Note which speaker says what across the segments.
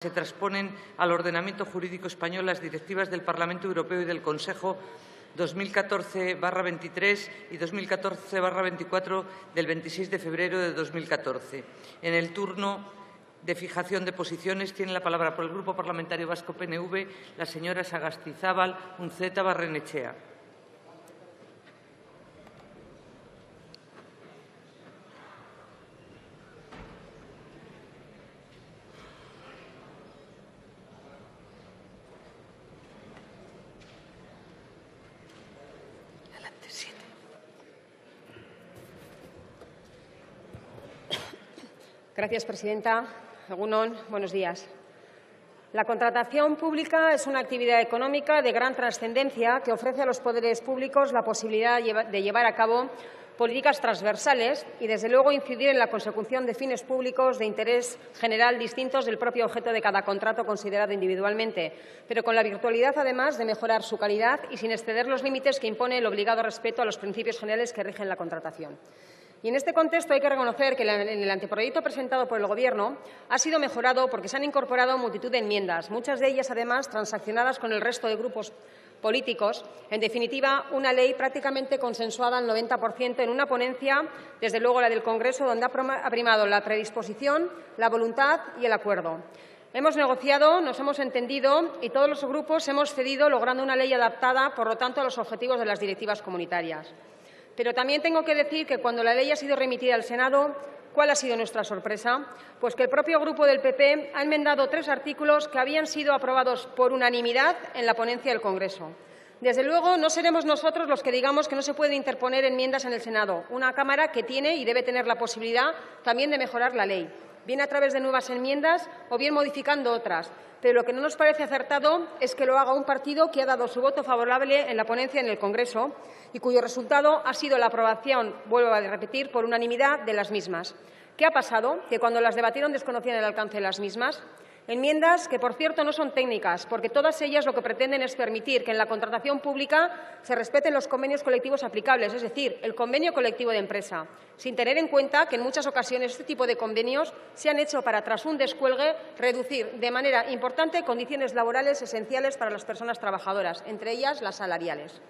Speaker 1: Se transponen al ordenamiento jurídico español las directivas del Parlamento Europeo y del Consejo 2014/23 y 2014/24 del 26 de febrero de 2014. En el turno de fijación de posiciones tiene la palabra por el Grupo Parlamentario Vasco PNV la señora Sagastizábal Unceta Barrenechea.
Speaker 2: Gracias, presidenta. Egun on, buenos días. La contratación pública es una actividad económica de gran trascendencia que ofrece a los poderes públicos la posibilidad de llevar a cabo políticas transversales y, desde luego, incidir en la consecución de fines públicos de interés general distintos del propio objeto de cada contrato considerado individualmente, pero con la virtualidad, además, de mejorar su calidad y sin exceder los límites que impone el obligado respeto a los principios generales que rigen la contratación. Y en este contexto hay que reconocer que en el anteproyecto presentado por el Gobierno ha sido mejorado porque se han incorporado multitud de enmiendas, muchas de ellas, además, transaccionadas con el resto de grupos políticos. En definitiva, una ley prácticamente consensuada al 90% en una ponencia, desde luego la del Congreso, donde ha primado la predisposición, la voluntad y el acuerdo. Hemos negociado, nos hemos entendido y todos los grupos hemos cedido, logrando una ley adaptada, por lo tanto, a los objetivos de las directivas comunitarias. Pero también tengo que decir que cuando la ley ha sido remitida al Senado, ¿cuál ha sido nuestra sorpresa? Pues que el propio Grupo del PP ha enmendado 3 artículos que habían sido aprobados por unanimidad en la ponencia del Congreso. Desde luego, no seremos nosotros los que digamos que no se pueden interponer enmiendas en el Senado, una Cámara que tiene y debe tener la posibilidad también de mejorar la ley, bien a través de nuevas enmiendas o bien modificando otras. Pero lo que no nos parece acertado es que lo haga un partido que ha dado su voto favorable en la ponencia en el Congreso y cuyo resultado ha sido la aprobación, vuelvo a repetir, por unanimidad de las mismas. ¿Qué ha pasado? Que cuando las debatieron desconocían el alcance de las mismas. Enmiendas que, por cierto, no son técnicas, porque todas ellas lo que pretenden es permitir que en la contratación pública se respeten los convenios colectivos aplicables, es decir, el convenio colectivo de empresa, sin tener en cuenta que en muchas ocasiones este tipo de convenios se han hecho para, tras un descuelgue, reducir de manera importante condiciones laborales esenciales para las personas trabajadoras, entre ellas las salariales.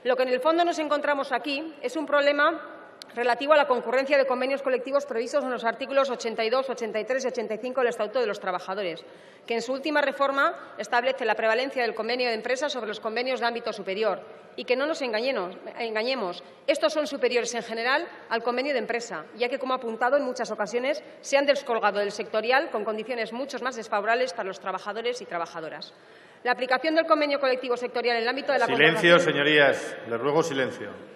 Speaker 2: Lo que en el fondo nos encontramos aquí es un problema relativo a la concurrencia de convenios colectivos previstos en los artículos 82, 83 y 85 del Estatuto de los Trabajadores, que en su última reforma establece la prevalencia del convenio de empresa sobre los convenios de ámbito superior y que no nos engañemos, estos son superiores en general al convenio de empresa, ya que, como ha apuntado en muchas ocasiones, se han descolgado del sectorial con condiciones mucho más desfavorables para los trabajadores y trabajadoras. La aplicación del convenio colectivo sectorial en el ámbito de la
Speaker 3: Silencio, señorías. Les ruego silencio.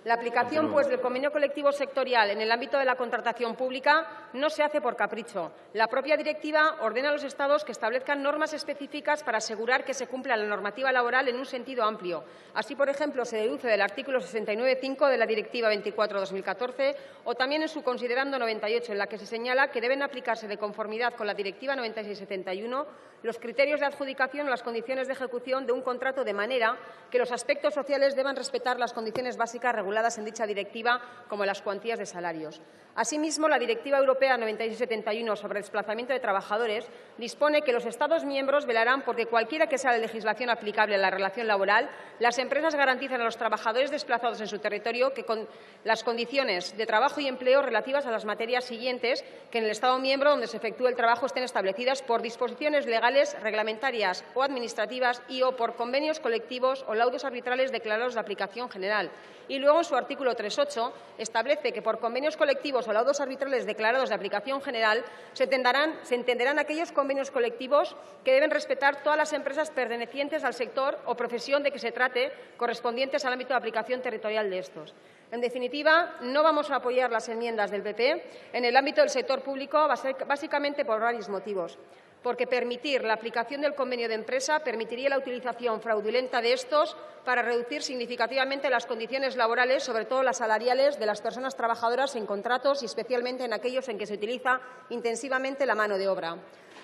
Speaker 2: La aplicación, pues, del convenio colectivo sectorial en el ámbito de la contratación pública no se hace por capricho. La propia directiva ordena a los Estados que establezcan normas específicas para asegurar que se cumpla la normativa laboral en un sentido amplio. Así, por ejemplo, se deduce del artículo 69.5 de la Directiva 24/2014 o también en su considerando 98, en la que se señala que deben aplicarse de conformidad con la Directiva 96/71 los criterios de adjudicación o las condiciones de ejecución de un contrato, de manera que los aspectos sociales deban respetar las condiciones básicas reguladas en dicha directiva, como las cuantías de salarios. Asimismo, la Directiva Europea 96/71 sobre el desplazamiento de trabajadores dispone que los Estados miembros velarán porque, cualquiera que sea la legislación aplicable a la relación laboral, las empresas garanticen a los trabajadores desplazados en su territorio que con las condiciones de trabajo y empleo relativas a las materias siguientes que en el Estado miembro donde se efectúe el trabajo estén establecidas por disposiciones legales, reglamentarias o administrativas y o por convenios colectivos o laudos arbitrales declarados de aplicación general. Y luego, en su artículo 3.8, establece que por convenios colectivos o laudos arbitrales declarados de aplicación general se entenderán aquellos convenios colectivos que deben respetar todas las empresas pertenecientes al sector o profesión de que se trate, correspondientes al ámbito de aplicación territorial de estos. En definitiva, no vamos a apoyar las enmiendas del PP en el ámbito del sector público, básicamente por varios motivos. Porque permitir la aplicación del convenio de empresa permitiría la utilización fraudulenta de estos para reducir significativamente las condiciones laborales, sobre todo las salariales, de las personas trabajadoras en contratos y especialmente en aquellos en que se utiliza intensivamente la mano de obra.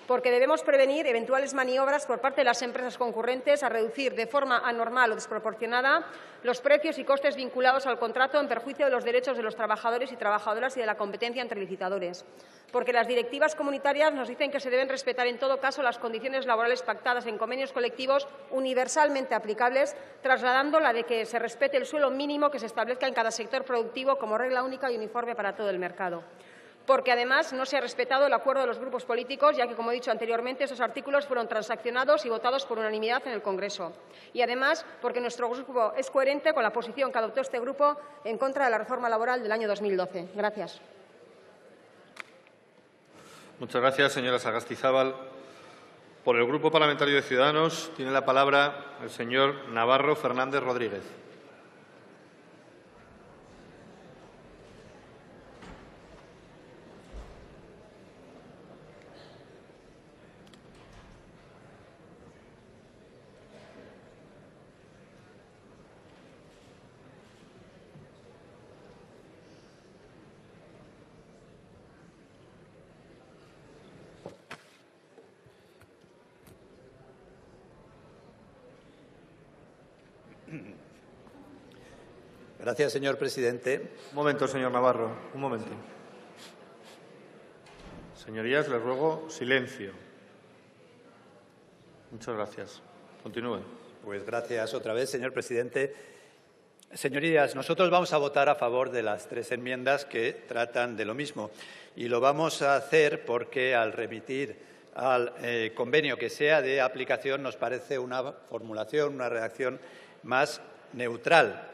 Speaker 2: porque debemos prevenir eventuales maniobras por parte de las empresas concurrentes a reducir de forma anormal o desproporcionada los precios y costes vinculados al contrato en perjuicio de los derechos de los trabajadores y trabajadoras y de la competencia entre licitadores, porque las directivas comunitarias nos dicen que se deben respetar en todo caso las condiciones laborales pactadas en convenios colectivos universalmente aplicables, trasladando la de que se respete el suelo mínimo que se establezca en cada sector productivo como regla única y uniforme para todo el mercado. Porque, además, no se ha respetado el acuerdo de los grupos políticos, ya que, como he dicho anteriormente, esos artículos fueron transaccionados y votados por unanimidad en el Congreso. Y, además, porque nuestro grupo es coherente con la posición que adoptó este grupo en contra de la reforma laboral del año 2012. Gracias.
Speaker 3: Muchas gracias, señora Sagastizábal. Por el Grupo Parlamentario de Ciudadanos tiene la palabra el señor Navarro Fernández Rodríguez.
Speaker 4: Gracias, señor presidente.
Speaker 3: Un momento, señor Navarro. Un momento. Señorías, les ruego silencio. Muchas gracias. Continúe.
Speaker 4: Pues gracias otra vez, señor presidente. Señorías, nosotros vamos a votar a favor de las 3 enmiendas que tratan de lo mismo y lo vamos a hacer porque al remitir al convenio que sea de aplicación nos parece una formulación, una redacción más neutral.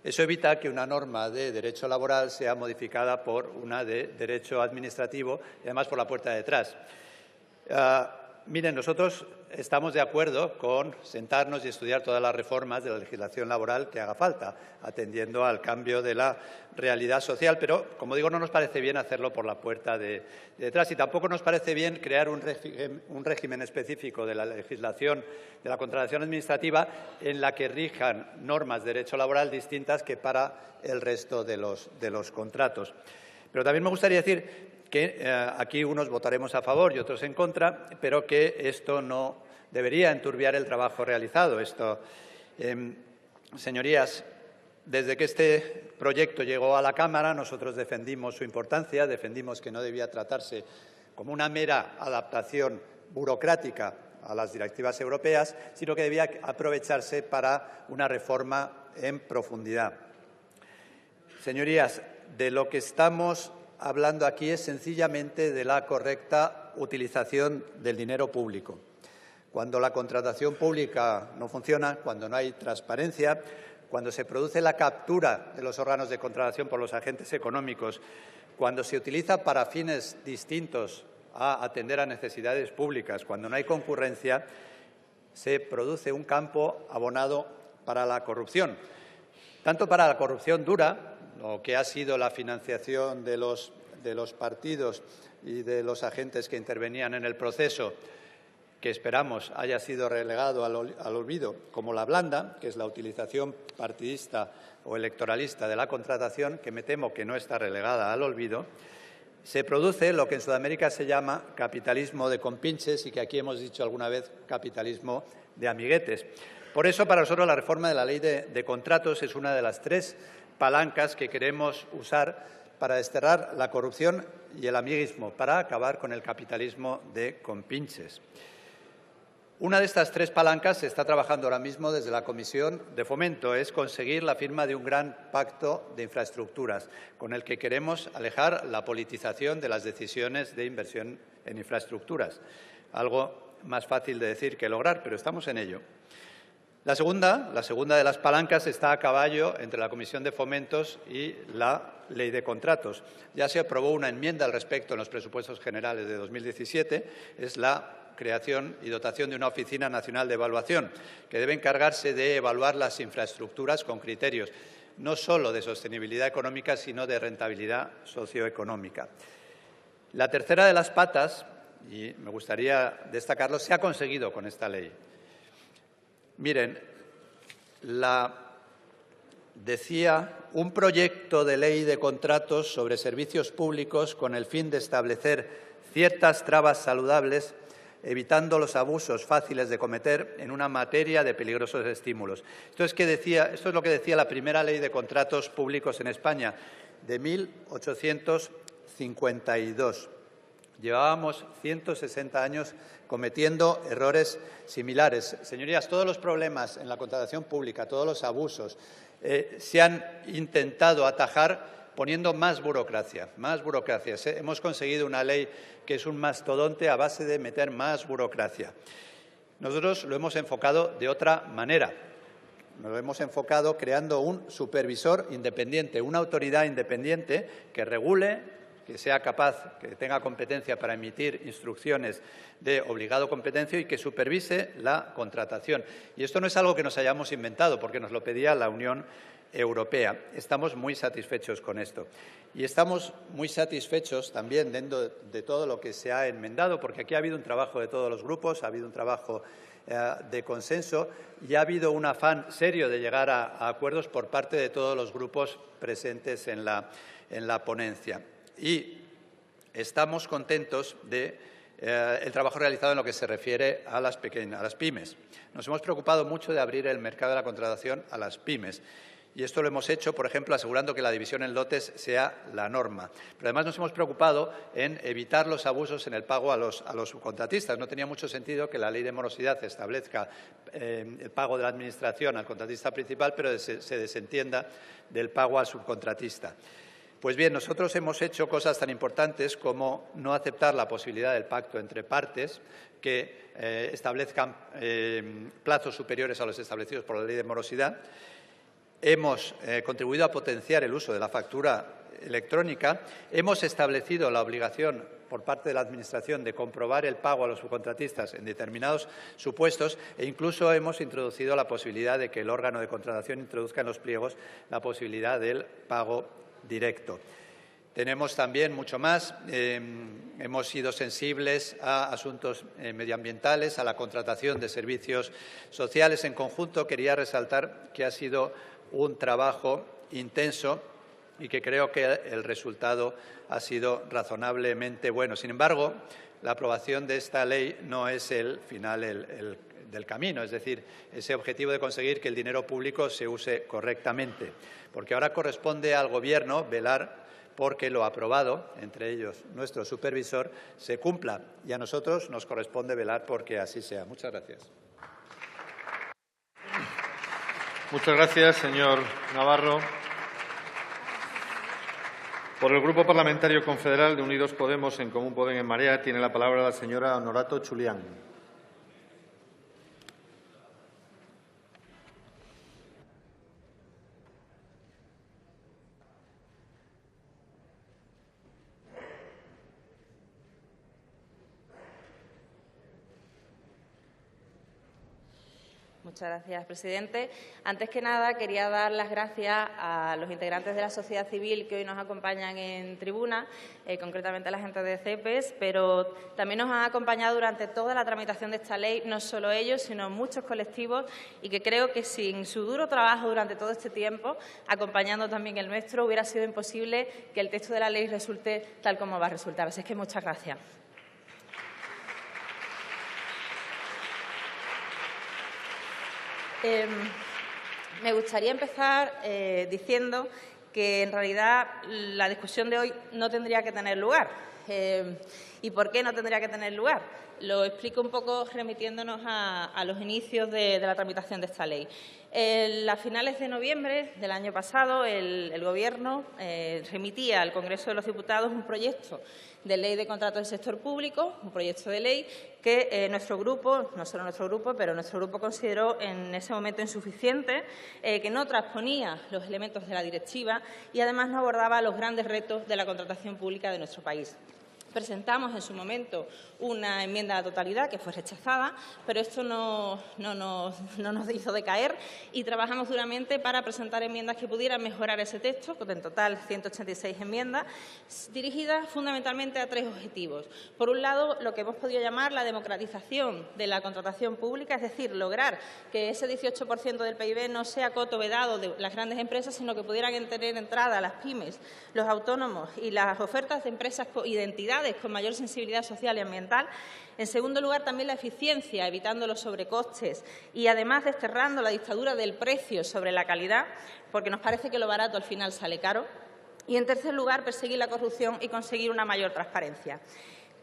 Speaker 4: Eso evita que una norma de derecho laboral sea modificada por una de derecho administrativo y además por la puerta de detrás. Miren, nosotros estamos de acuerdo con sentarnos y estudiar todas las reformas de la legislación laboral que haga falta, atendiendo al cambio de la realidad social, pero, como digo, no nos parece bien hacerlo por la puerta de detrás y tampoco nos parece bien crear un régimen específico de la legislación de la contratación administrativa en la que rijan normas de derecho laboral distintas que para el resto de los contratos. Pero también me gustaría decir que aquí unos votaremos a favor y otros en contra, pero que esto no debería enturbiar el trabajo realizado. Señorías, desde que este proyecto llegó a la Cámara, nosotros defendimos su importancia, defendimos que no debía tratarse como una mera adaptación burocrática a las directivas europeas, sino que debía aprovecharse para una reforma en profundidad. Señorías, de lo que estamos hablando aquí es sencillamente de la correcta utilización del dinero público. Cuando la contratación pública no funciona, cuando no hay transparencia, cuando se produce la captura de los órganos de contratación por los agentes económicos, cuando se utiliza para fines distintos a atender a necesidades públicas, cuando no hay concurrencia, se produce un campo abonado para la corrupción. Tanto para la corrupción dura, lo que ha sido la financiación de los partidos y de los agentes que intervenían en el proceso, que esperamos haya sido relegado al olvido, como la blanda, que es la utilización partidista o electoralista de la contratación, que me temo que no está relegada al olvido, se produce lo que en Sudamérica se llama capitalismo de compinches y que aquí hemos dicho alguna vez capitalismo de amiguetes. Por eso, para nosotros, la reforma de la Ley de Contratos es una de las 3 palancas que queremos usar para desterrar la corrupción y el amiguismo, para acabar con el capitalismo de compinches. Una de estas 3 palancas se está trabajando ahora mismo desde la Comisión de Fomento, es conseguir la firma de un gran pacto de infraestructuras, con el que queremos alejar la politización de las decisiones de inversión en infraestructuras. Algo más fácil de decir que lograr, pero estamos en ello. La segunda de las palancas está a caballo entre la Comisión de Fomentos y la Ley de Contratos. Ya se aprobó una enmienda al respecto en los presupuestos generales de 2017, es la creación y dotación de una Oficina Nacional de Evaluación, que debe encargarse de evaluar las infraestructuras con criterios, no solo de sostenibilidad económica, sino de rentabilidad socioeconómica. La tercera de las patas, y me gustaría destacarlo, se ha conseguido con esta ley. Miren, decía un proyecto de ley de contratos sobre servicios públicos con el fin de establecer ciertas trabas saludables, evitando los abusos fáciles de cometer en una materia de peligrosos estímulos. Esto es lo que decía la primera ley de contratos públicos en España, de 1852. Llevábamos 160 años cometiendo errores similares. Señorías, todos los problemas en la contratación pública, todos los abusos, se han intentado atajar poniendo más burocracia, más burocracia. Hemos conseguido una ley que es un mastodonte a base de meter más burocracia. Nosotros lo hemos enfocado de otra manera. Nos lo hemos enfocado creando un supervisor independiente, una autoridad independiente que regule, que sea capaz, que tenga competencia para emitir instrucciones de obligado competencia y que supervise la contratación. Y esto no es algo que nos hayamos inventado, porque nos lo pedía la Unión Europea. Estamos muy satisfechos con esto. Y estamos muy satisfechos también dentro de todo lo que se ha enmendado, porque aquí ha habido un trabajo de todos los grupos, ha habido un trabajo de consenso y ha habido un afán serio de llegar a acuerdos por parte de todos los grupos presentes en la ponencia. Y estamos contentos del trabajo realizado en lo que se refiere a las pymes. Nos hemos preocupado mucho de abrir el mercado de la contratación a las pymes. Y esto lo hemos hecho, por ejemplo, asegurando que la división en lotes sea la norma. Pero además nos hemos preocupado en evitar los abusos en el pago a los subcontratistas. No tenía mucho sentido que la ley de morosidad establezca el pago de la Administración al contratista principal, pero se desentienda del pago al subcontratista. Pues bien, nosotros hemos hecho cosas tan importantes como no aceptar la posibilidad del pacto entre partes que establezcan plazos superiores a los establecidos por la ley de morosidad. Hemos contribuido a potenciar el uso de la factura electrónica. Hemos establecido la obligación por parte de la Administración de comprobar el pago a los subcontratistas en determinados supuestos e incluso hemos introducido la posibilidad de que el órgano de contratación introduzca en los pliegos la posibilidad del pago directo. Tenemos también mucho más. Hemos sido sensibles a asuntos medioambientales, a la contratación de servicios sociales. En conjunto, quería resaltar que ha sido un trabajo intenso y que creo que el resultado ha sido razonablemente bueno. Sin embargo, la aprobación de esta ley no es el final del camino, es decir, ese objetivo de conseguir que el dinero público se use correctamente, porque ahora corresponde al Gobierno velar porque lo aprobado, entre ellos nuestro supervisor, se cumpla y a nosotros nos corresponde velar porque así sea. Muchas gracias.
Speaker 3: Muchas gracias, señor Navarro. Por el Grupo Parlamentario Confederal de Unidos Podemos, En Común Podem, En Marea, tiene la palabra la señora Honorato Chulián.
Speaker 5: Muchas gracias, presidente. Antes que nada, quería dar las gracias a los integrantes de la sociedad civil que hoy nos acompañan en tribuna, concretamente a la gente de CEPES, pero también nos han acompañado durante toda la tramitación de esta ley, no solo ellos, sino muchos colectivos, y que creo que sin su duro trabajo durante todo este tiempo, acompañando también el nuestro, hubiera sido imposible que el texto de la ley resulte tal como va a resultar. Así es que muchas gracias. Me gustaría empezar diciendo que, en realidad, la discusión de hoy no tendría que tener lugar. ¿Y por qué no tendría que tener lugar? Lo explico un poco remitiéndonos a los inicios de la tramitación de esta ley. A finales de noviembre del año pasado, el Gobierno remitía al Congreso de los Diputados un proyecto de ley de contratos del sector público, un proyecto de ley que nuestro grupo, no solo nuestro grupo, pero nuestro grupo consideró en ese momento insuficiente, que no transponía los elementos de la directiva y además no abordaba los grandes retos de la contratación pública de nuestro país. Presentamos en su momento una enmienda a la totalidad que fue rechazada, pero esto no nos hizo decaer y trabajamos duramente para presentar enmiendas que pudieran mejorar ese texto, con en total 186 enmiendas, dirigidas fundamentalmente a tres objetivos. Por un lado, lo que hemos podido llamar la democratización de la contratación pública, es decir, lograr que ese 18% del PIB no sea coto vedado de las grandes empresas, sino que pudieran tener entrada las pymes, los autónomos y las ofertas de empresas y de entidades actividades con mayor sensibilidad social y ambiental. En segundo lugar, también la eficiencia, evitando los sobrecostes y, además, desterrando la dictadura del precio sobre la calidad, porque nos parece que lo barato al final sale caro. Y, en tercer lugar, perseguir la corrupción y conseguir una mayor transparencia.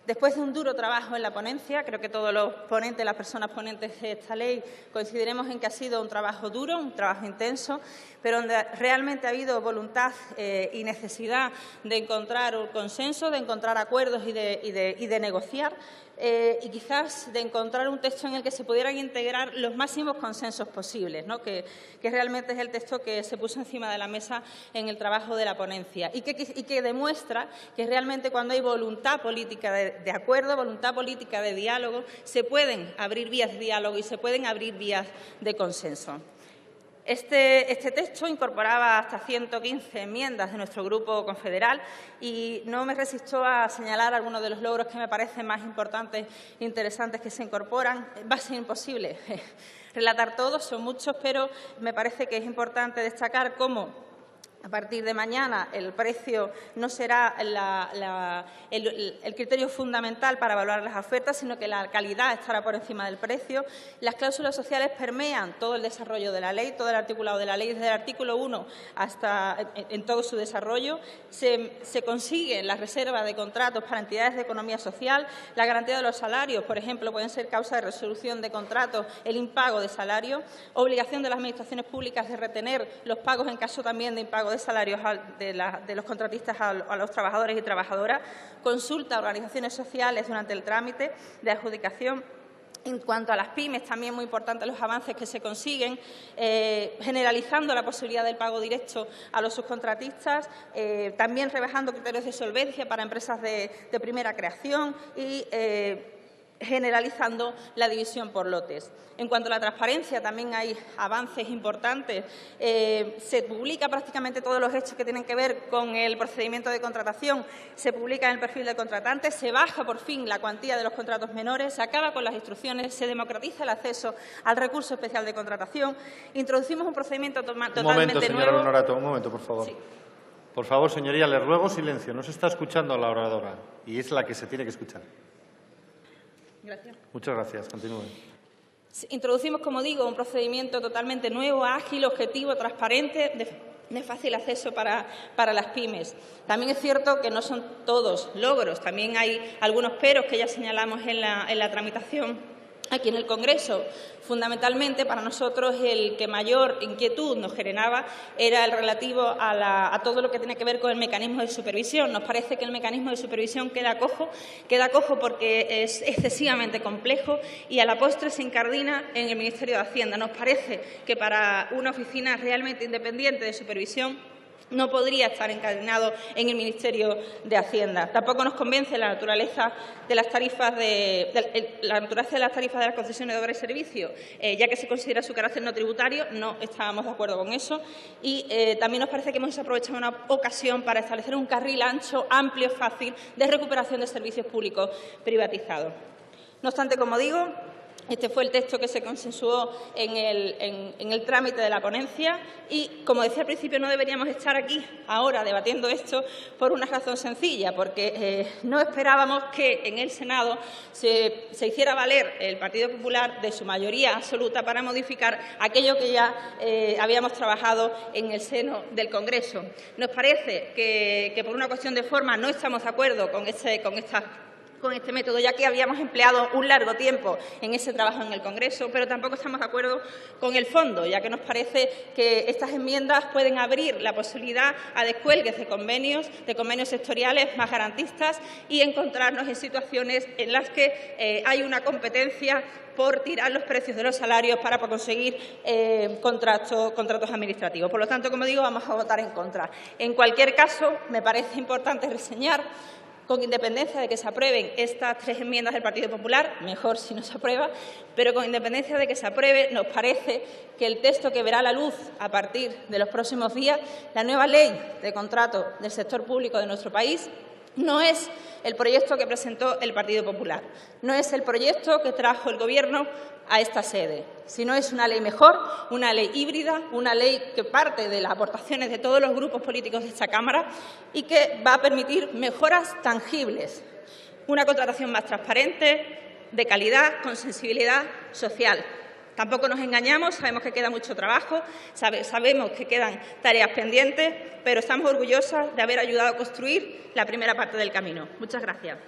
Speaker 5: Después de un duro trabajo en la ponencia, creo que todos los ponentes, las personas ponentes de esta ley, coincidiremos en que ha sido un trabajo duro, un trabajo intenso, pero donde realmente ha habido voluntad y necesidad de encontrar un consenso, de encontrar acuerdos y de negociar. Y quizás de encontrar un texto en el que se pudieran integrar los máximos consensos posibles, ¿no? que realmente es el texto que se puso encima de la mesa en el trabajo de la ponencia y que demuestra que realmente cuando hay voluntad política de acuerdo, voluntad política de diálogo, se pueden abrir vías de diálogo y se pueden abrir vías de consenso. Este texto incorporaba hasta 115 enmiendas de nuestro Grupo confederal y no me resisto a señalar algunos de los logros que me parecen más importantes e interesantes que se incorporan. Va a ser imposible relatar todos, son muchos, pero me parece que es importante destacar cómo a partir de mañana el precio no será el criterio fundamental para evaluar las ofertas, sino que la calidad estará por encima del precio. Las cláusulas sociales permean todo el desarrollo de la ley, todo el articulado de la ley, desde el artículo 1 hasta en todo su desarrollo. Se consigue la reserva de contratos para entidades de economía social, la garantía de los salarios, por ejemplo, pueden ser causa de resolución de contratos el impago de salario, obligación de las administraciones públicas de retener los pagos en caso también de impago de salarios de los contratistas a los trabajadores y trabajadoras, consulta a organizaciones sociales durante el trámite de adjudicación. En cuanto a las pymes, también muy importantes los avances que se consiguen, generalizando la posibilidad del pago directo a los subcontratistas, también rebajando criterios de solvencia para empresas de primera creación y generalizando la división por lotes. En cuanto a la transparencia, también hay avances importantes. Se publica prácticamente todos los hechos que tienen que ver con el procedimiento de contratación, se publica en el perfil del contratante, se baja por fin la cuantía de los contratos menores, se acaba con las instrucciones, se democratiza el acceso al recurso especial de contratación, introducimos un procedimiento totalmente nuevo.
Speaker 3: Un momento, señora Honorato, un momento, por favor.
Speaker 5: Sí.
Speaker 3: Por favor, señoría, le ruego silencio. No se está escuchando a la oradora y es la que se tiene que escuchar.
Speaker 5: Gracias.
Speaker 3: Muchas gracias. Continúe.
Speaker 5: Introducimos, como digo, un procedimiento totalmente nuevo, ágil, objetivo, transparente, de fácil acceso para las pymes. También es cierto que no son todos logros, también hay algunos peros que ya señalamos en la tramitación aquí en el Congreso. Fundamentalmente, para nosotros, el que mayor inquietud nos generaba era el relativo a todo lo que tiene que ver con el mecanismo de supervisión. Nos parece que el mecanismo de supervisión queda cojo porque es excesivamente complejo y a la postre se incardina en el Ministerio de Hacienda. Nos parece que para una oficina realmente independiente de supervisión no podría estar incardinado en el Ministerio de Hacienda. Tampoco nos convence la naturaleza de las tarifas de las concesiones de obra y servicio, ya que se considera su carácter no tributario. No estábamos de acuerdo con eso. Y también nos parece que hemos aprovechado una ocasión para establecer un carril ancho, amplio, fácil de recuperación de servicios públicos privatizados. No obstante, como digo, este fue el texto que se consensuó en el trámite de la ponencia y, como decía al principio, no deberíamos estar aquí ahora debatiendo esto por una razón sencilla, porque no esperábamos que en el Senado se hiciera valer el Partido Popular de su mayoría absoluta para modificar aquello que ya habíamos trabajado en el seno del Congreso. Nos parece que por una cuestión de forma no estamos de acuerdo con este método, ya que habíamos empleado un largo tiempo en ese trabajo en el Congreso, pero tampoco estamos de acuerdo con el fondo, ya que nos parece que estas enmiendas pueden abrir la posibilidad a descuelgues de convenios sectoriales más garantistas y encontrarnos en situaciones en las que hay una competencia por tirar los precios de los salarios para conseguir contratos administrativos. Por lo tanto, como digo, vamos a votar en contra. En cualquier caso, me parece importante reseñar, con independencia de que se aprueben estas 3 enmiendas del Partido Popular, mejor si no se aprueba, pero con independencia de que se apruebe, nos parece que el texto que verá la luz a partir de los próximos días, la nueva ley de contrato del sector público de nuestro país, No es el proyecto que presentó el Partido Popular, no es el proyecto que trajo el Gobierno a esta sede, sino es una ley mejor, una ley híbrida, una ley que parte de las aportaciones de todos los grupos políticos de esta Cámara y que va a permitir mejoras tangibles, una contratación más transparente, de calidad, con sensibilidad social. Tampoco nos engañamos, sabemos que queda mucho trabajo, sabemos que quedan tareas pendientes, pero estamos orgullosas de haber ayudado a construir la primera parte del camino. Muchas gracias.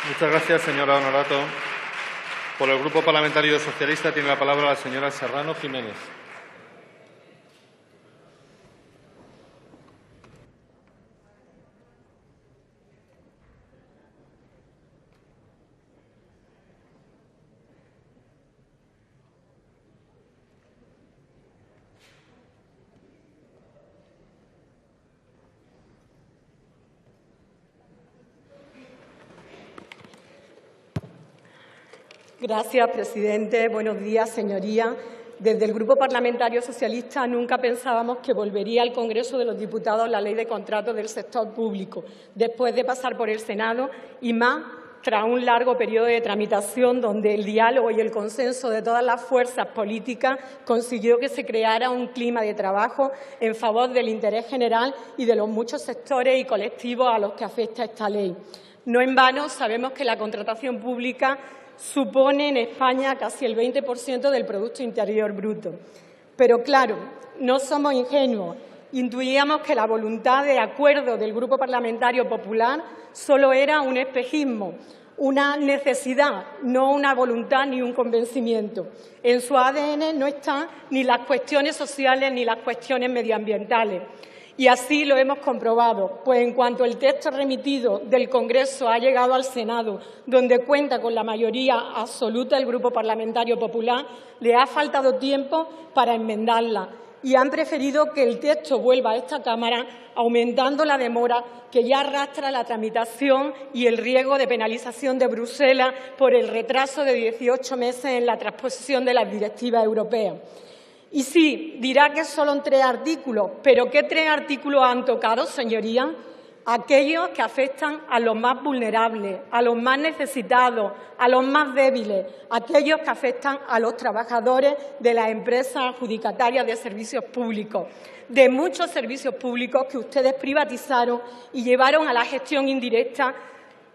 Speaker 3: Muchas gracias, señora Honorato. Por el Grupo Parlamentario Socialista tiene la palabra la señora Serrano Jiménez.
Speaker 6: Gracias, presidente. Buenos días, señorías. Desde el Grupo Parlamentario Socialista nunca pensábamos que volvería al Congreso de los Diputados la Ley de Contratos del sector público, después de pasar por el Senado y más tras un largo periodo de tramitación donde el diálogo y el consenso de todas las fuerzas políticas consiguió que se creara un clima de trabajo en favor del interés general y de los muchos sectores y colectivos a los que afecta esta ley. No en vano sabemos que la contratación pública supone en España casi el 20% del Producto Interior Bruto. Pero, claro, no somos ingenuos. Intuíamos que la voluntad de acuerdo del Grupo Parlamentario Popular solo era un espejismo, una necesidad, no una voluntad ni un convencimiento. En su ADN no están ni las cuestiones sociales ni las cuestiones medioambientales. Y así lo hemos comprobado, pues en cuanto el texto remitido del Congreso ha llegado al Senado, donde cuenta con la mayoría absoluta del Grupo Parlamentario Popular, le ha faltado tiempo para enmendarla y han preferido que el texto vuelva a esta Cámara, aumentando la demora que ya arrastra la tramitación y el riesgo de penalización de Bruselas por el retraso de 18 meses en la transposición de las directivas europeas. Y sí, dirá que solo en 3 artículos, pero ¿qué 3 artículos han tocado, señorías? Aquellos que afectan a los más vulnerables, a los más necesitados, a los más débiles, aquellos que afectan a los trabajadores de las empresas adjudicatarias de servicios públicos, de muchos servicios públicos que ustedes privatizaron y llevaron a la gestión indirecta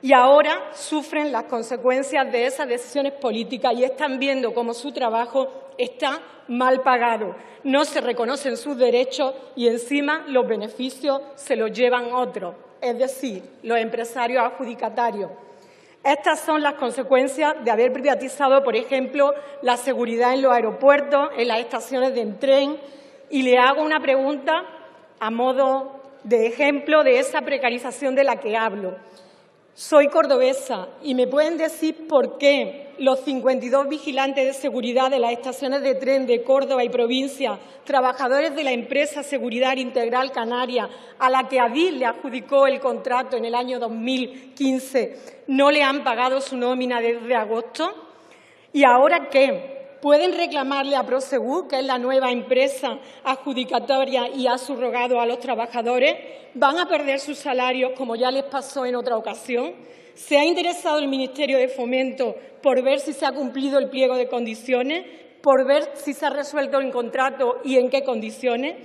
Speaker 6: y ahora sufren las consecuencias de esas decisiones políticas y están viendo cómo su trabajo está mal pagado, no se reconocen sus derechos y encima los beneficios se los llevan otros, es decir, los empresarios adjudicatarios. Estas son las consecuencias de haber privatizado, por ejemplo, la seguridad en los aeropuertos, en las estaciones de tren. Y le hago una pregunta a modo de ejemplo de esa precarización de la que hablo. Soy cordobesa y me pueden decir por qué los 52 vigilantes de seguridad de las estaciones de tren de Córdoba y provincia, trabajadores de la empresa Seguridad Integral Canaria, a la que Adif le adjudicó el contrato en el año 2015, no le han pagado su nómina desde agosto. ¿Y ahora qué? ¿Pueden reclamarle a Prosegur, que es la nueva empresa adjudicatoria y ha subrogado a los trabajadores? ¿Van a perder sus salarios como ya les pasó en otra ocasión? ¿Se ha interesado el Ministerio de Fomento por ver si se ha cumplido el pliego de condiciones? ¿Por ver si se ha resuelto el contrato y en qué condiciones?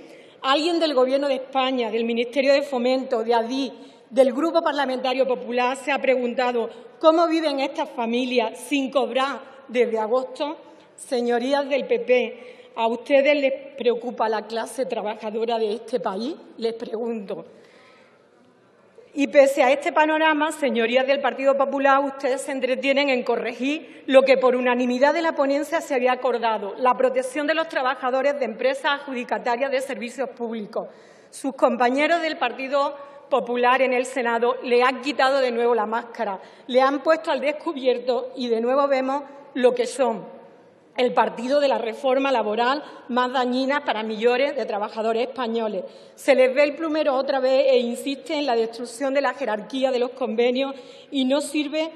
Speaker 6: ¿Alguien del Gobierno de España, del Ministerio de Fomento, de Adif, del Grupo Parlamentario Popular se ha preguntado cómo viven estas familias sin cobrar desde agosto? Señorías del PP, ¿a ustedes les preocupa la clase trabajadora de este país? Les pregunto. Y pese a este panorama, señorías del Partido Popular, ustedes se entretienen en corregir lo que por unanimidad de la ponencia se había acordado, la protección de los trabajadores de empresas adjudicatarias de servicios públicos. Sus compañeros del Partido Popular en el Senado le han quitado de nuevo la máscara, le han puesto al descubierto y de nuevo vemos lo que son. El partido de la reforma laboral más dañina para millones de trabajadores españoles. Se les ve el plumero otra vez e insiste en la destrucción de la jerarquía de los convenios y no sirve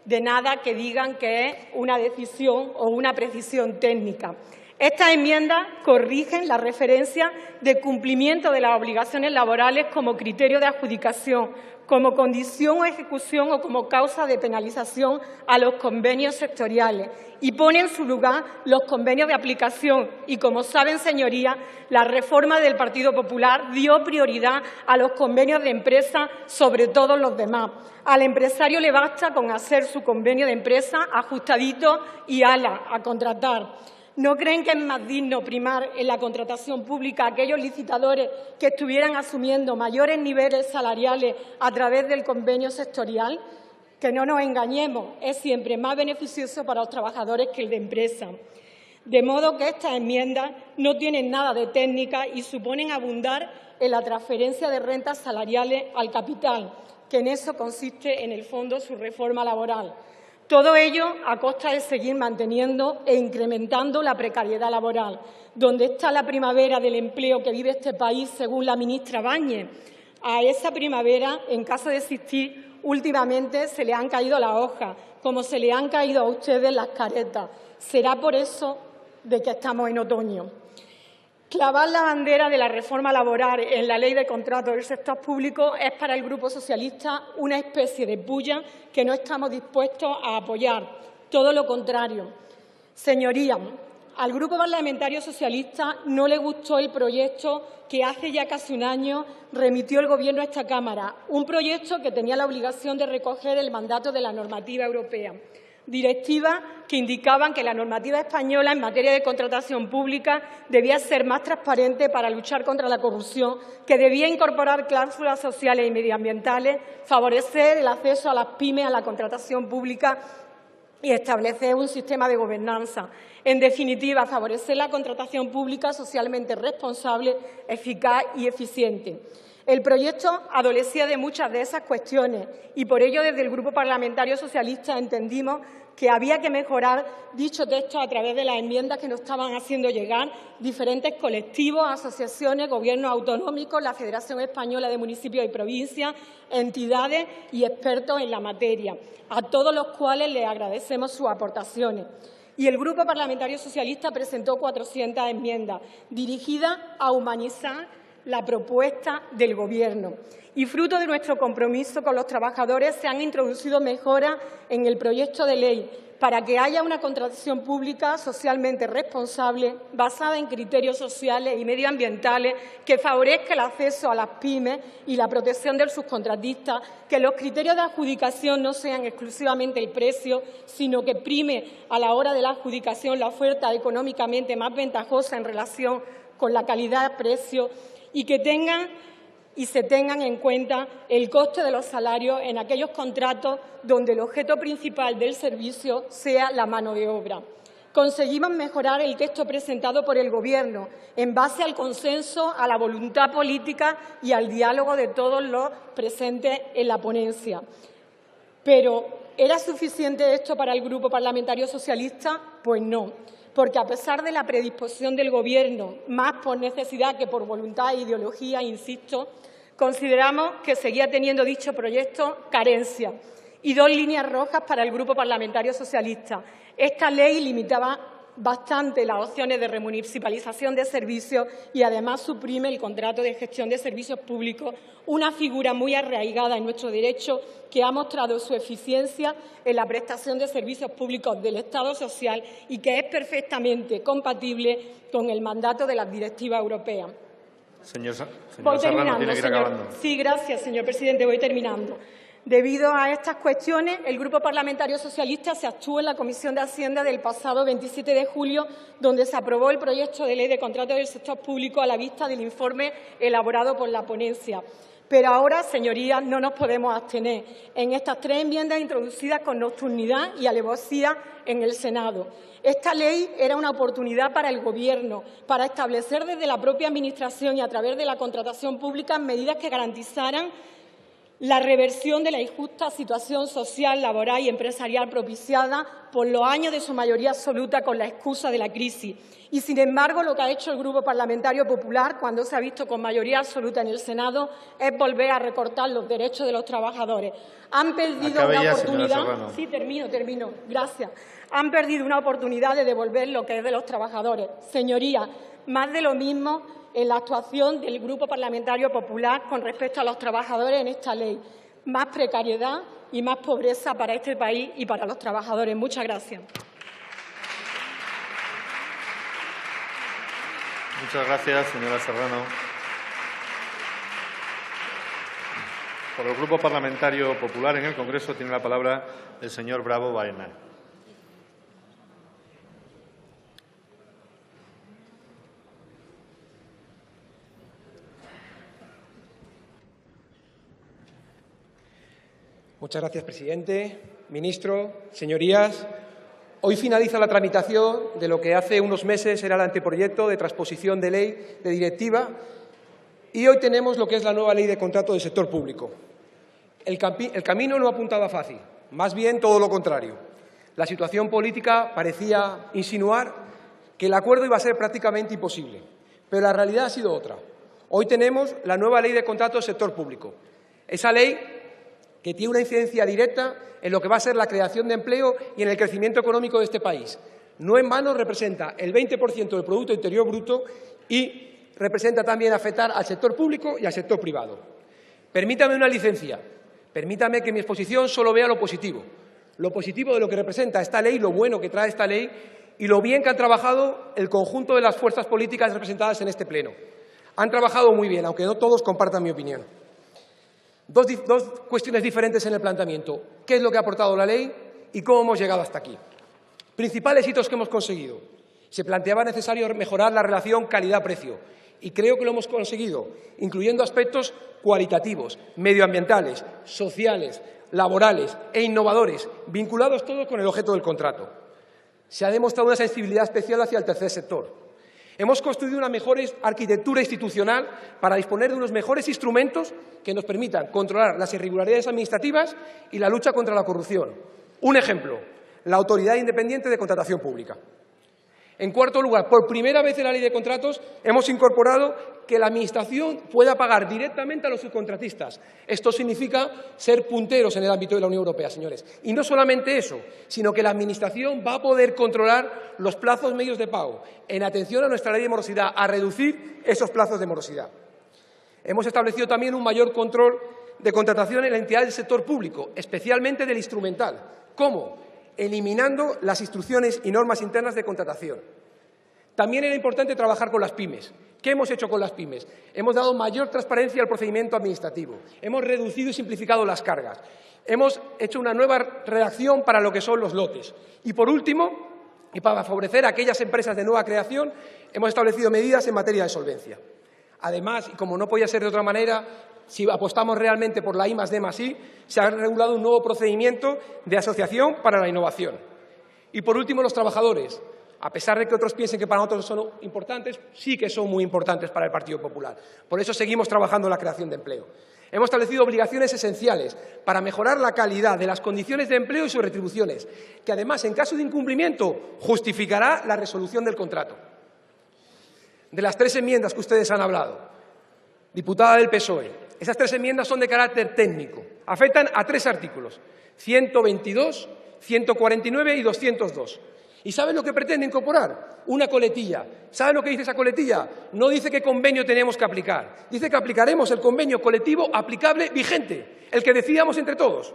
Speaker 6: de nada que digan que es una decisión o una precisión técnica. Estas enmiendas corrigen la referencia de cumplimiento de las obligaciones laborales como criterio de adjudicación, como condición o ejecución o como causa de penalización a los convenios sectoriales y pone en su lugar los convenios de aplicación. Y, como saben, señorías, la reforma del Partido Popular dio prioridad a los convenios de empresa sobre todos los demás. Al empresario le basta con hacer su convenio de empresa ajustadito y ala, a contratar. ¿No creen que es más digno primar en la contratación pública a aquellos licitadores que estuvieran asumiendo mayores niveles salariales a través del convenio sectorial? Que no nos engañemos, es siempre más beneficioso para los trabajadores que el de empresa. De modo que estas enmiendas no tienen nada de técnica y suponen abundar en la transferencia de rentas salariales al capital, que en eso consiste, en el fondo, su reforma laboral. Todo ello a costa de seguir manteniendo e incrementando la precariedad laboral. ¿Dónde está la primavera del empleo que vive este país, según la ministra Báñez? A esa primavera, en caso de existir, últimamente se le han caído las hojas, como se le han caído a ustedes las caretas. ¿Será por eso de que estamos en otoño? Clavar la bandera de la reforma laboral en la Ley de Contratos del sector público es para el Grupo Socialista una especie de pulla que no estamos dispuestos a apoyar. Todo lo contrario. Señorías, al Grupo Parlamentario Socialista no le gustó el proyecto que hace ya casi un año remitió el Gobierno a esta Cámara, un proyecto que tenía la obligación de recoger el mandato de la normativa europea. Directivas que indicaban que la normativa española en materia de contratación pública debía ser más transparente para luchar contra la corrupción, que debía incorporar cláusulas sociales y medioambientales, favorecer el acceso a las pymes a la contratación pública y establecer un sistema de gobernanza. En definitiva, favorecer la contratación pública socialmente responsable, eficaz y eficiente. El proyecto adolecía de muchas de esas cuestiones y por ello desde el Grupo Parlamentario Socialista entendimos que había que mejorar dicho texto a través de las enmiendas que nos estaban haciendo llegar diferentes colectivos, asociaciones, gobiernos autonómicos, la Federación Española de Municipios y Provincias, entidades y expertos en la materia, a todos los cuales les agradecemos sus aportaciones. Y el Grupo Parlamentario Socialista presentó 400 enmiendas dirigidas a humanizar la propuesta del Gobierno. Y fruto de nuestro compromiso con los trabajadores se han introducido mejoras en el proyecto de ley para que haya una contratación pública socialmente responsable, basada en criterios sociales y medioambientales, que favorezca el acceso a las pymes y la protección del subcontratista, que los criterios de adjudicación no sean exclusivamente el precio, sino que prime a la hora de la adjudicación la oferta económicamente más ventajosa en relación con la calidad-precio, y que se tengan en cuenta el coste de los salarios en aquellos contratos donde el objeto principal del servicio sea la mano de obra. Conseguimos mejorar el texto presentado por el Gobierno en base al consenso, a la voluntad política y al diálogo de todos los presentes en la ponencia. Pero, ¿era suficiente esto para el Grupo Parlamentario Socialista? Pues no, porque a pesar de la predisposición del Gobierno, más por necesidad que por voluntad e ideología, insisto, consideramos que seguía teniendo dicho proyecto carencias y dos líneas rojas para el Grupo Parlamentario Socialista. Esta ley limitaba bastante las opciones de remunicipalización de servicios y además suprime el contrato de gestión de servicios públicos, una figura muy arraigada en nuestro derecho que ha mostrado su eficiencia en la prestación de servicios públicos del Estado social y que es perfectamente compatible con el mandato de las directivas europeas.
Speaker 3: Voy terminando, tiene que ir acabando.
Speaker 6: Sí, gracias, señor presidente. Voy terminando. Debido a estas cuestiones, el Grupo Parlamentario Socialista se abstuvo en la Comisión de Hacienda del pasado 27 de julio, donde se aprobó el proyecto de ley de contratos del sector público a la vista del informe elaborado por la ponencia. Pero ahora, señorías, no nos podemos abstener en estas tres enmiendas introducidas con nocturnidad y alevosía en el Senado. Esta ley era una oportunidad para el Gobierno, para establecer desde la propia Administración y a través de la contratación pública medidas que garantizaran la reversión de la injusta situación social, laboral y empresarial propiciada por los años de su mayoría absoluta con la excusa de la crisis. Y, sin embargo, lo que ha hecho el Grupo Parlamentario Popular, cuando se ha visto con mayoría absoluta en el Senado, es volver a recortar los derechos de los trabajadores. Han perdido una oportunidad. Sí, termino. Gracias. Han perdido una oportunidad de devolver lo que es de los trabajadores. Señorías, más de lo mismo en la actuación del Grupo Parlamentario Popular con respecto a los trabajadores en esta ley. Más precariedad y más pobreza para este país y para los trabajadores. Muchas gracias.
Speaker 3: Muchas gracias, señora Serrano. Por el Grupo Parlamentario Popular en el Congreso tiene la palabra el señor Bravo Baena.
Speaker 7: Muchas gracias, presidente, ministro, señorías. Hoy finaliza la tramitación de lo que hace unos meses era el anteproyecto de transposición de ley de directiva y hoy tenemos lo que es la nueva ley de contrato del sector público. El camino no apuntaba fácil, más bien todo lo contrario. La situación política parecía insinuar que el acuerdo iba a ser prácticamente imposible, pero la realidad ha sido otra. Hoy tenemos la nueva ley de contrato del sector público. Esa ley que tiene una incidencia directa en lo que va a ser la creación de empleo y en el crecimiento económico de este país. No en vano representa el 20% del Producto Interior Bruto y representa también afectar al sector público y al sector privado. Permítame una licencia, permítame que mi exposición solo vea lo positivo de lo que representa esta ley, lo bueno que trae esta ley y lo bien que han trabajado el conjunto de las fuerzas políticas representadas en este Pleno. Han trabajado muy bien, aunque no todos compartan mi opinión. Dos cuestiones diferentes en el planteamiento. ¿Qué es lo que ha aportado la ley y cómo hemos llegado hasta aquí? Principales hitos que hemos conseguido. Se planteaba necesario mejorar la relación calidad-precio y creo que lo hemos conseguido, incluyendo aspectos cualitativos, medioambientales, sociales, laborales e innovadores, vinculados todos con el objeto del contrato. Se ha demostrado una sensibilidad especial hacia el tercer sector. Hemos construido una mejor arquitectura institucional para disponer de unos mejores instrumentos que nos permitan controlar las irregularidades administrativas y la lucha contra la corrupción. Un ejemplo, la Autoridad Independiente de Contratación Pública. En cuarto lugar, por primera vez en la Ley de Contratos hemos incorporado que la Administración pueda pagar directamente a los subcontratistas. Esto significa ser punteros en el ámbito de la Unión Europea, señores. Y no solamente eso, sino que la Administración va a poder controlar los plazos medios de pago, en atención a nuestra ley de morosidad, a reducir esos plazos de morosidad. Hemos establecido también un mayor control de contratación en la entidad del sector público, especialmente del instrumental. ¿Cómo? Eliminando las instrucciones y normas internas de contratación. También era importante trabajar con las pymes. ¿Qué hemos hecho con las pymes? Hemos dado mayor transparencia al procedimiento administrativo, hemos reducido y simplificado las cargas, hemos hecho una nueva redacción para lo que son los lotes. Y, por último, y para favorecer a aquellas empresas de nueva creación, hemos establecido medidas en materia de solvencia. Además, y como no podía ser de otra manera, si apostamos realmente por la I+D+I, se ha regulado un nuevo procedimiento de asociación para la innovación. Y, por último, los trabajadores. A pesar de que otros piensen que para nosotros son importantes, sí que son muy importantes para el Partido Popular. Por eso seguimos trabajando en la creación de empleo. Hemos establecido obligaciones esenciales para mejorar la calidad de las condiciones de empleo y sus retribuciones, que además, en caso de incumplimiento, justificará la resolución del contrato. De las 3 enmiendas que ustedes han hablado, diputada del PSOE, esas 3 enmiendas son de carácter técnico. Afectan a 3 artículos, 122, 149 y 202. ¿Y saben lo que pretende incorporar? Una coletilla. ¿Saben lo que dice esa coletilla? No dice qué convenio tenemos que aplicar. Dice que aplicaremos el convenio colectivo aplicable vigente, el que decidamos entre todos.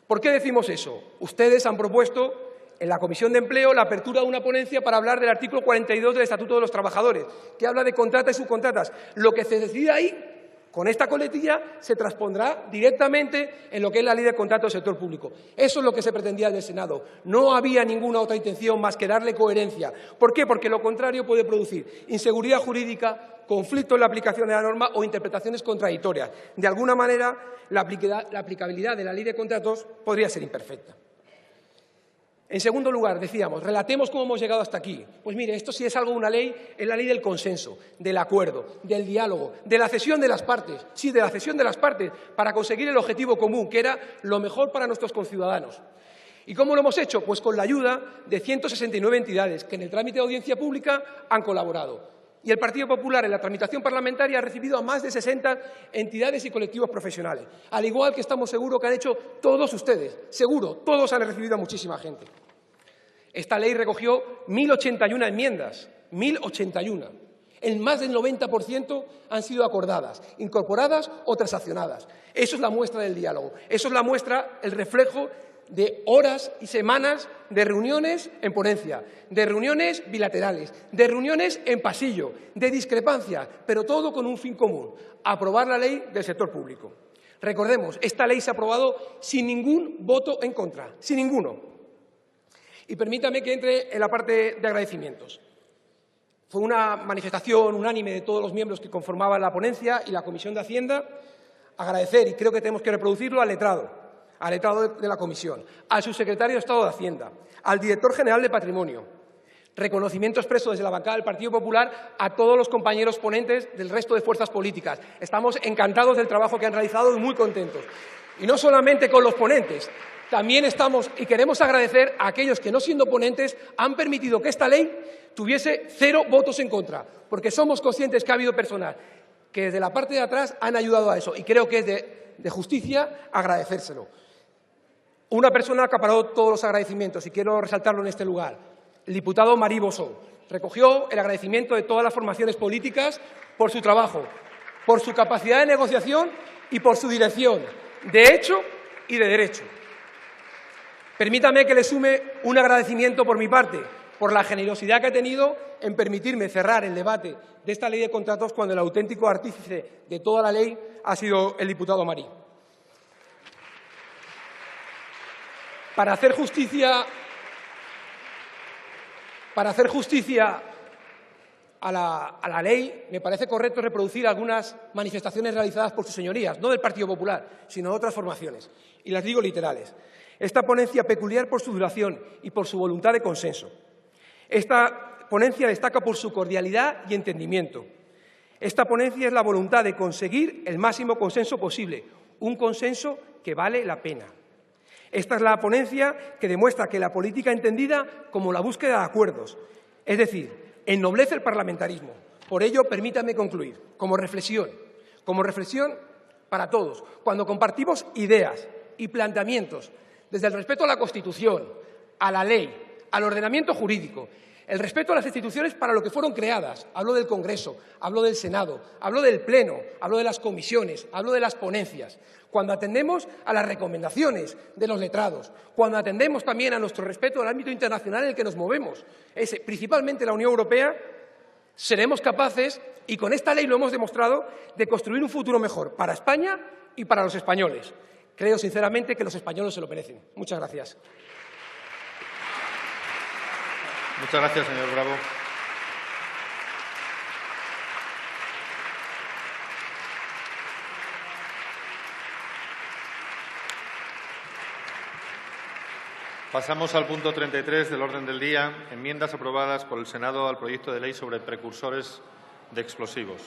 Speaker 7: ¿Por qué decimos eso? Ustedes han propuesto en la Comisión de Empleo la apertura de una ponencia para hablar del artículo 42 del Estatuto de los Trabajadores, que habla de contratas y subcontratas. Lo que se decida ahí, con esta coletilla, se transpondrá directamente en lo que es la Ley de Contrato del Sector Público. Eso es lo que se pretendía del Senado. No había ninguna otra intención más que darle coherencia. ¿Por qué? Porque lo contrario puede producir inseguridad jurídica, conflicto en la aplicación de la norma o interpretaciones contradictorias. De alguna manera, la aplicabilidad de la Ley de Contratos podría ser imperfecta. En segundo lugar, decíamos, relatemos cómo hemos llegado hasta aquí. Pues mire, esto sí es algo de una ley, es la ley del consenso, del acuerdo, del diálogo, de la cesión de las partes, sí, de la cesión de las partes, para conseguir el objetivo común, que era lo mejor para nuestros conciudadanos. ¿Y cómo lo hemos hecho? Pues con la ayuda de 169 entidades que en el trámite de audiencia pública han colaborado. Y el Partido Popular en la tramitación parlamentaria ha recibido a más de 60 entidades y colectivos profesionales, al igual que estamos seguros que han hecho todos ustedes. Seguro, todos han recibido a muchísima gente. Esta ley recogió 1.081 enmiendas, 1.081. El más del 90% han sido acordadas, incorporadas o transaccionadas. Eso es la muestra del diálogo, eso es la muestra, el reflejo de horas y semanas de reuniones en ponencia, de reuniones bilaterales, de reuniones en pasillo, de discrepancias, pero todo con un fin común, aprobar la ley del sector público. Recordemos, esta ley se ha aprobado sin ningún voto en contra, sin ninguno. Y permítame que entre en la parte de agradecimientos. Fue una manifestación unánime de todos los miembros que conformaban la ponencia y la Comisión de Hacienda. Agradecer, y creo que tenemos que reproducirlo, al letrado de la Comisión, al subsecretario de Estado de Hacienda, al director general de Patrimonio. Reconocimiento expreso desde la bancada del Partido Popular a todos los compañeros ponentes del resto de fuerzas políticas. Estamos encantados del trabajo que han realizado y muy contentos. Y no solamente con los ponentes, también estamos y queremos agradecer a aquellos que, no siendo ponentes, han permitido que esta ley tuviese 0 votos en contra, porque somos conscientes que ha habido personas que desde la parte de atrás han ayudado a eso y creo que es de justicia agradecérselo. Una persona ha acaparado todos los agradecimientos y quiero resaltarlo en este lugar. El diputado Marí Bosó recogió el agradecimiento de todas las formaciones políticas por su trabajo, por su capacidad de negociación y por su dirección de hecho y de derecho. Permítame que le sume un agradecimiento por mi parte, por la generosidad que ha tenido en permitirme cerrar el debate de esta ley de contratos cuando el auténtico artífice de toda la ley ha sido el diputado Marí. Para hacer justicia a la ley, me parece correcto reproducir algunas manifestaciones realizadas por sus señorías, no del Partido Popular, sino de otras formaciones. Y las digo literales. Esta ponencia, peculiar por su duración y por su voluntad de consenso. Esta ponencia destaca por su cordialidad y entendimiento. Esta ponencia es la voluntad de conseguir el máximo consenso posible, un consenso que vale la pena. Esta es la ponencia que demuestra que la política entendida como la búsqueda de acuerdos, es decir, ennoblece el parlamentarismo. Por ello, permítame concluir como reflexión para todos. Cuando compartimos ideas y planteamientos desde el respeto a la Constitución, a la ley, al ordenamiento jurídico, el respeto a las instituciones para lo que fueron creadas. Hablo del Congreso, hablo del Senado, hablo del Pleno, hablo de las comisiones, hablo de las ponencias. Cuando atendemos a las recomendaciones de los letrados, cuando atendemos también a nuestro respeto al ámbito internacional en el que nos movemos, principalmente la Unión Europea, seremos capaces, y con esta ley lo hemos demostrado, de construir un futuro mejor para España y para los españoles. Creo sinceramente que los españoles se lo merecen. Muchas gracias.
Speaker 3: Muchas gracias, señor Bravo. Pasamos al punto 33 del orden del día, enmiendas aprobadas por el Senado al proyecto de ley sobre precursores de explosivos.